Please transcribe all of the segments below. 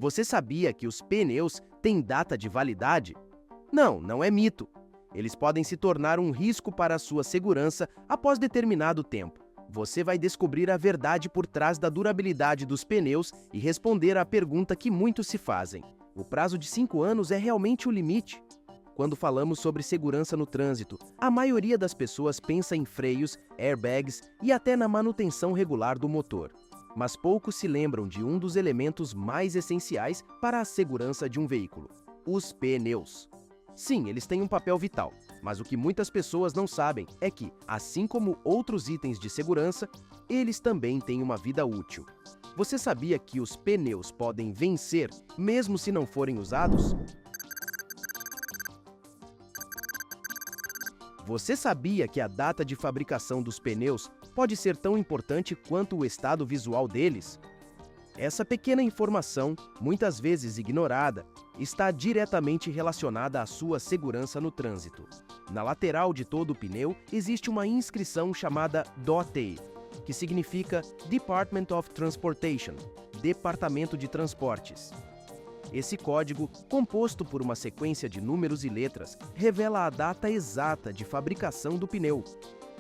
Você sabia que os pneus têm data de validade? Não, não é mito. Eles podem se tornar um risco para a sua segurança após determinado tempo. Você vai descobrir a verdade por trás da durabilidade dos pneus e responder à pergunta que muitos se fazem: o prazo de 5 anos é realmente o limite? Quando falamos sobre segurança no trânsito, a maioria das pessoas pensa em freios, airbags e até na manutenção regular do motor. Mas poucos se lembram de um dos elementos mais essenciais para a segurança de um veículo: os pneus. Sim, eles têm um papel vital, mas o que muitas pessoas não sabem é que, assim como outros itens de segurança, eles também têm uma vida útil. Você sabia que os pneus podem vencer mesmo se não forem usados? Você sabia que a data de fabricação dos pneus pode ser tão importante quanto o estado visual deles? Essa pequena informação, muitas vezes ignorada, está diretamente relacionada à sua segurança no trânsito. Na lateral de todo o pneu existe uma inscrição chamada DOT, que significa Department of Transportation, Departamento de Transportes. Esse código, composto por uma sequência de números e letras, revela a data exata de fabricação do pneu.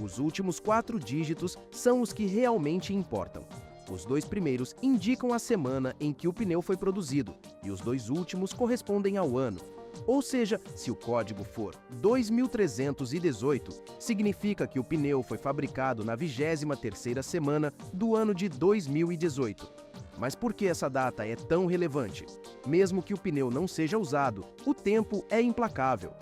Os últimos 4 dígitos são os que realmente importam. Os 2 primeiros indicam a semana em que o pneu foi produzido, e os 2 últimos correspondem ao ano. Ou seja, se o código for 2318, significa que o pneu foi fabricado na 23ª semana do ano de 2018. Mas por que essa data é tão relevante? Mesmo que o pneu não seja usado, o tempo é implacável.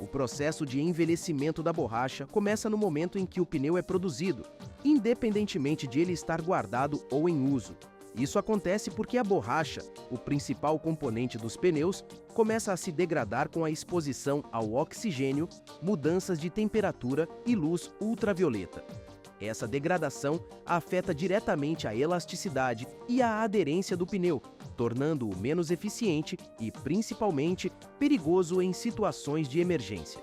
O processo de envelhecimento da borracha começa no momento em que o pneu é produzido, independentemente de ele estar guardado ou em uso. Isso acontece porque a borracha, o principal componente dos pneus, começa a se degradar com a exposição ao oxigênio, mudanças de temperatura e luz ultravioleta. Essa degradação afeta diretamente a elasticidade e a aderência do pneu, tornando-o menos eficiente e, principalmente, perigoso em situações de emergência.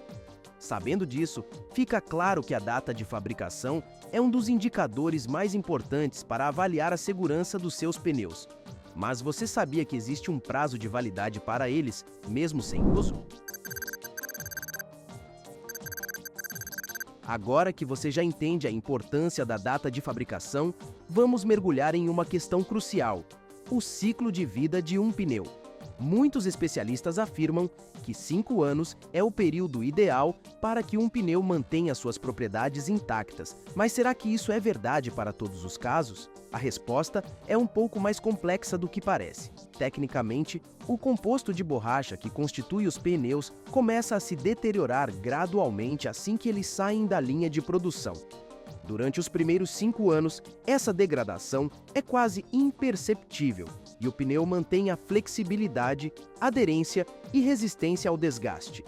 Sabendo disso, fica claro que a data de fabricação é um dos indicadores mais importantes para avaliar a segurança dos seus pneus. Mas você sabia que existe um prazo de validade para eles, mesmo sem uso? Agora que você já entende a importância da data de fabricação, vamos mergulhar em uma questão crucial: o ciclo de vida de um pneu. Muitos especialistas afirmam que 5 anos é o período ideal para que um pneu mantenha suas propriedades intactas. Mas será que isso é verdade para todos os casos? A resposta é um pouco mais complexa do que parece. Tecnicamente, o composto de borracha que constitui os pneus começa a se deteriorar gradualmente assim que eles saem da linha de produção. Durante os primeiros 5 anos, essa degradação é quase imperceptível e o pneu mantém a flexibilidade, aderência e resistência ao desgaste.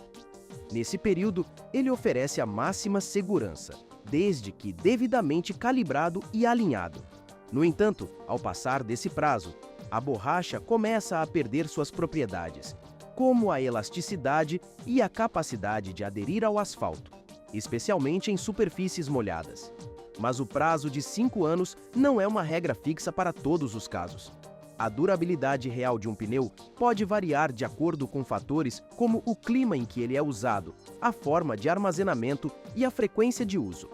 Nesse período, ele oferece a máxima segurança, desde que devidamente calibrado e alinhado. No entanto, ao passar desse prazo, a borracha começa a perder suas propriedades, como a elasticidade e a capacidade de aderir ao asfalto, especialmente em superfícies molhadas. Mas o prazo de 5 anos não é uma regra fixa para todos os casos. A durabilidade real de um pneu pode variar de acordo com fatores como o clima em que ele é usado, a forma de armazenamento e a frequência de uso.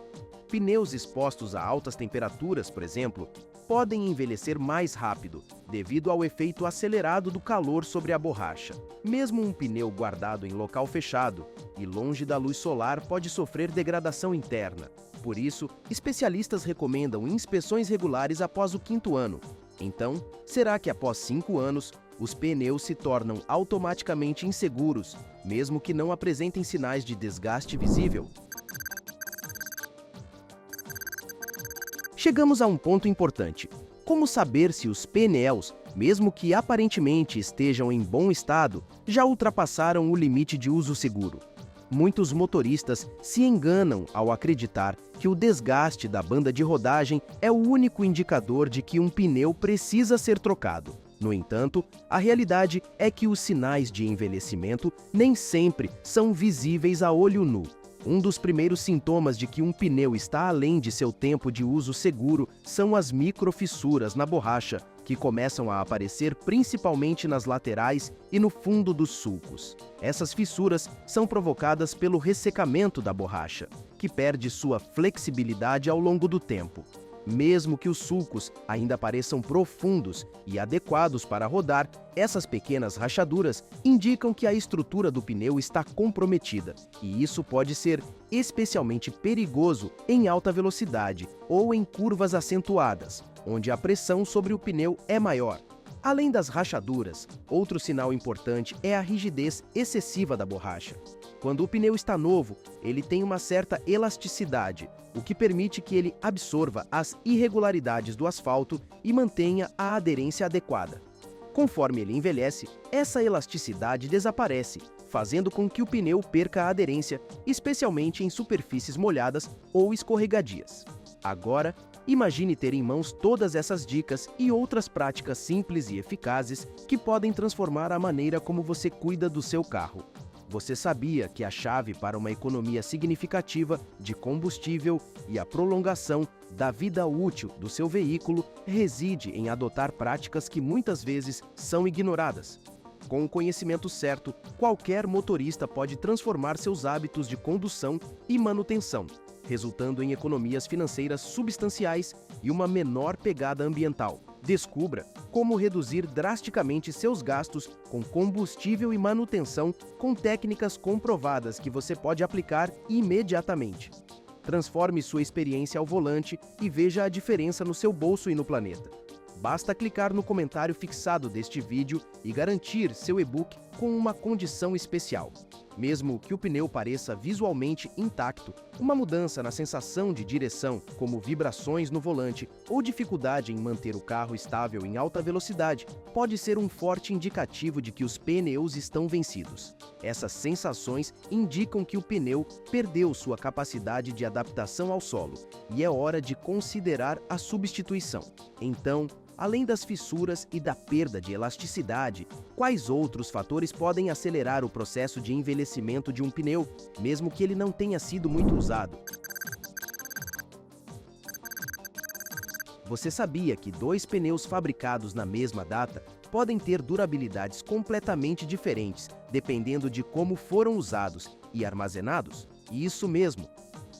Pneus expostos a altas temperaturas, por exemplo, podem envelhecer mais rápido, devido ao efeito acelerado do calor sobre a borracha. Mesmo um pneu guardado em local fechado e longe da luz solar pode sofrer degradação interna. Por isso, especialistas recomendam inspeções regulares após o 5º ano. Então, será que após 5 anos, os pneus se tornam automaticamente inseguros, mesmo que não apresentem sinais de desgaste visível? Chegamos a um ponto importante. Como saber se os pneus, mesmo que aparentemente estejam em bom estado, já ultrapassaram o limite de uso seguro? Muitos motoristas se enganam ao acreditar que o desgaste da banda de rodagem é o único indicador de que um pneu precisa ser trocado. No entanto, a realidade é que os sinais de envelhecimento nem sempre são visíveis a olho nu. Um dos primeiros sintomas de que um pneu está além de seu tempo de uso seguro são as microfissuras na borracha que começam a aparecer principalmente nas laterais e no fundo dos sulcos. Essas fissuras são provocadas pelo ressecamento da borracha, que perde sua flexibilidade ao longo do tempo. Mesmo que os sulcos ainda pareçam profundos e adequados para rodar, essas pequenas rachaduras indicam que a estrutura do pneu está comprometida, e isso pode ser especialmente perigoso em alta velocidade ou em curvas acentuadas, onde a pressão sobre o pneu é maior. Além das rachaduras, outro sinal importante é a rigidez excessiva da borracha. Quando o pneu está novo, ele tem uma certa elasticidade, o que permite que ele absorva as irregularidades do asfalto e mantenha a aderência adequada. Conforme ele envelhece, essa elasticidade desaparece, fazendo com que o pneu perca a aderência, especialmente em superfícies molhadas ou escorregadias. Agora, imagine ter em mãos todas essas dicas e outras práticas simples e eficazes que podem transformar a maneira como você cuida do seu carro. Você sabia que a chave para uma economia significativa de combustível e a prolongação da vida útil do seu veículo reside em adotar práticas que muitas vezes são ignoradas? Com o conhecimento certo, qualquer motorista pode transformar seus hábitos de condução e manutenção, resultando em economias financeiras substanciais e uma menor pegada ambiental. Descubra como reduzir drasticamente seus gastos com combustível e manutenção com técnicas comprovadas que você pode aplicar imediatamente. Transforme sua experiência ao volante e veja a diferença no seu bolso e no planeta. Basta clicar no comentário fixado deste vídeo e garantir seu e-book com uma condição especial. Mesmo que o pneu pareça visualmente intacto, uma mudança na sensação de direção, como vibrações no volante ou dificuldade em manter o carro estável em alta velocidade, pode ser um forte indicativo de que os pneus estão vencidos. Essas sensações indicam que o pneu perdeu sua capacidade de adaptação ao solo e é hora de considerar a substituição. Então, além das fissuras e da perda de elasticidade, quais outros fatores podem acelerar o processo de envelhecimento de um pneu, mesmo que ele não tenha sido muito usado? Você sabia que dois pneus fabricados na mesma data podem ter durabilidades completamente diferentes, dependendo de como foram usados e armazenados? Isso mesmo!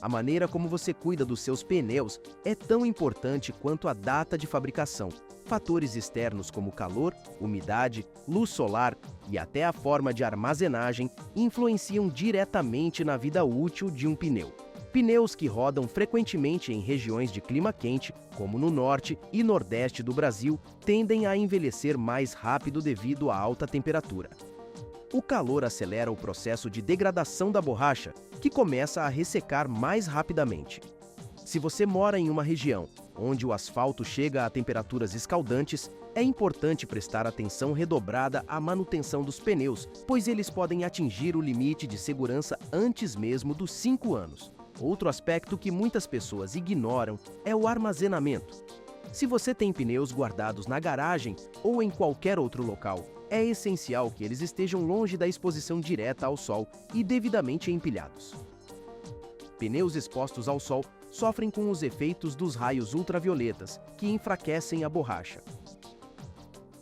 A maneira como você cuida dos seus pneus é tão importante quanto a data de fabricação. Fatores externos como calor, umidade, luz solar e até a forma de armazenagem influenciam diretamente na vida útil de um pneu. Pneus que rodam frequentemente em regiões de clima quente, como no norte e nordeste do Brasil, tendem a envelhecer mais rápido devido à alta temperatura. O calor acelera o processo de degradação da borracha, que começa a ressecar mais rapidamente. Se você mora em uma região onde o asfalto chega a temperaturas escaldantes, é importante prestar atenção redobrada à manutenção dos pneus, pois eles podem atingir o limite de segurança antes mesmo dos 5 anos. Outro aspecto que muitas pessoas ignoram é o armazenamento. Se você tem pneus guardados na garagem ou em qualquer outro local, é essencial que eles estejam longe da exposição direta ao sol e devidamente empilhados. Pneus expostos ao sol sofrem com os efeitos dos raios ultravioletas, que enfraquecem a borracha.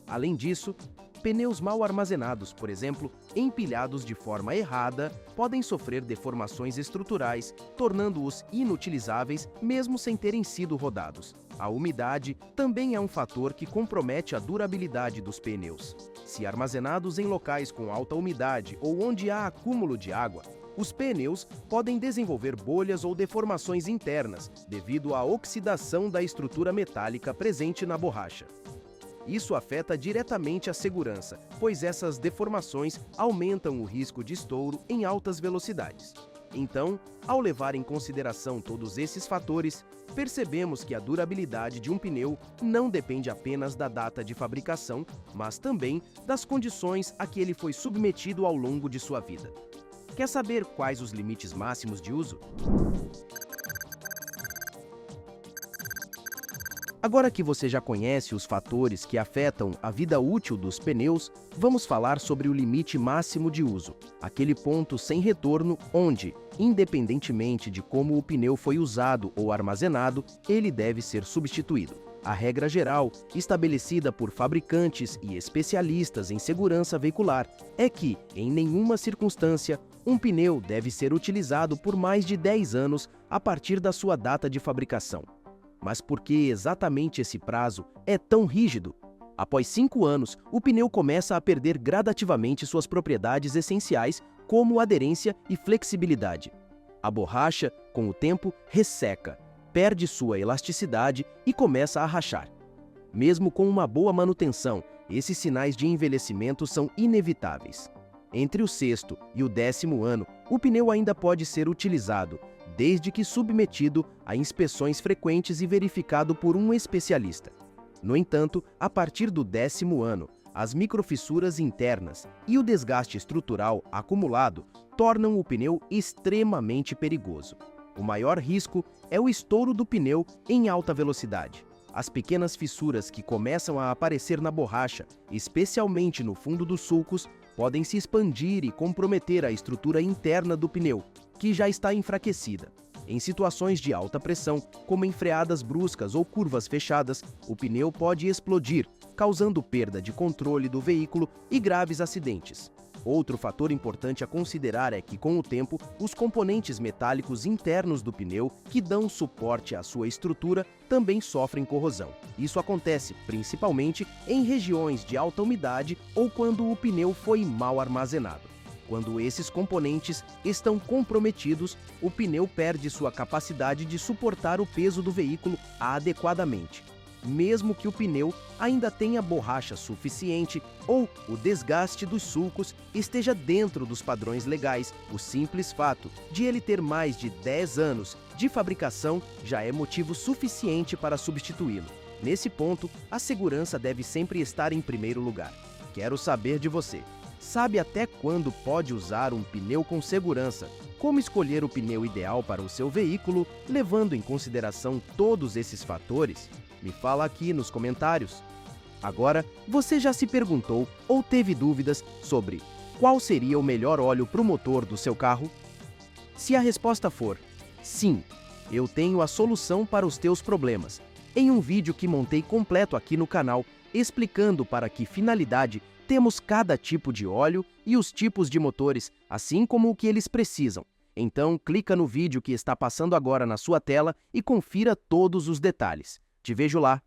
Além disso, pneus mal armazenados, por exemplo, empilhados de forma errada, podem sofrer deformações estruturais, tornando-os inutilizáveis mesmo sem terem sido rodados. A umidade também é um fator que compromete a durabilidade dos pneus. Se armazenados em locais com alta umidade ou onde há acúmulo de água, os pneus podem desenvolver bolhas ou deformações internas devido à oxidação da estrutura metálica presente na borracha. Isso afeta diretamente a segurança, pois essas deformações aumentam o risco de estouro em altas velocidades. Então, ao levar em consideração todos esses fatores, percebemos que a durabilidade de um pneu não depende apenas da data de fabricação, mas também das condições a que ele foi submetido ao longo de sua vida. Quer saber quais os limites máximos de uso? Agora que você já conhece os fatores que afetam a vida útil dos pneus, vamos falar sobre o limite máximo de uso, aquele ponto sem retorno onde, independentemente de como o pneu foi usado ou armazenado, ele deve ser substituído. A regra geral, estabelecida por fabricantes e especialistas em segurança veicular, é que, em nenhuma circunstância, um pneu deve ser utilizado por mais de 10 anos a partir da sua data de fabricação. Mas por que exatamente esse prazo é tão rígido? Após 5 anos, o pneu começa a perder gradativamente suas propriedades essenciais, como aderência e flexibilidade. A borracha, com o tempo, resseca, perde sua elasticidade e começa a rachar. Mesmo com uma boa manutenção, esses sinais de envelhecimento são inevitáveis. Entre o 6º e o 10º ano, o pneu ainda pode ser utilizado, desde que submetido a inspeções frequentes e verificado por um especialista. No entanto, a partir do 10º ano, as microfissuras internas e o desgaste estrutural acumulado tornam o pneu extremamente perigoso. O maior risco é o estouro do pneu em alta velocidade. As pequenas fissuras que começam a aparecer na borracha, especialmente no fundo dos sulcos, podem se expandir e comprometer a estrutura interna do pneu, que já está enfraquecida. Em situações de alta pressão, como em freadas bruscas ou curvas fechadas, o pneu pode explodir, causando perda de controle do veículo e graves acidentes. Outro fator importante a considerar é que, com o tempo, os componentes metálicos internos do pneu, que dão suporte à sua estrutura, também sofrem corrosão. Isso acontece principalmente em regiões de alta umidade ou quando o pneu foi mal armazenado. Quando esses componentes estão comprometidos, o pneu perde sua capacidade de suportar o peso do veículo adequadamente. Mesmo que o pneu ainda tenha borracha suficiente ou o desgaste dos sulcos esteja dentro dos padrões legais, o simples fato de ele ter mais de 10 anos de fabricação já é motivo suficiente para substituí-lo. Nesse ponto, a segurança deve sempre estar em primeiro lugar. Quero saber de você. Sabe até quando pode usar um pneu com segurança? Como escolher o pneu ideal para o seu veículo, levando em consideração todos esses fatores? Me fala aqui nos comentários. Agora, você já se perguntou ou teve dúvidas sobre qual seria o melhor óleo para o motor do seu carro? Se a resposta for sim, eu tenho a solução para os teus problemas, em um vídeo que montei completo aqui no canal, explicando para que finalidade temos cada tipo de óleo e os tipos de motores, assim como o que eles precisam. Então, clica no vídeo que está passando agora na sua tela e confira todos os detalhes. Te vejo lá!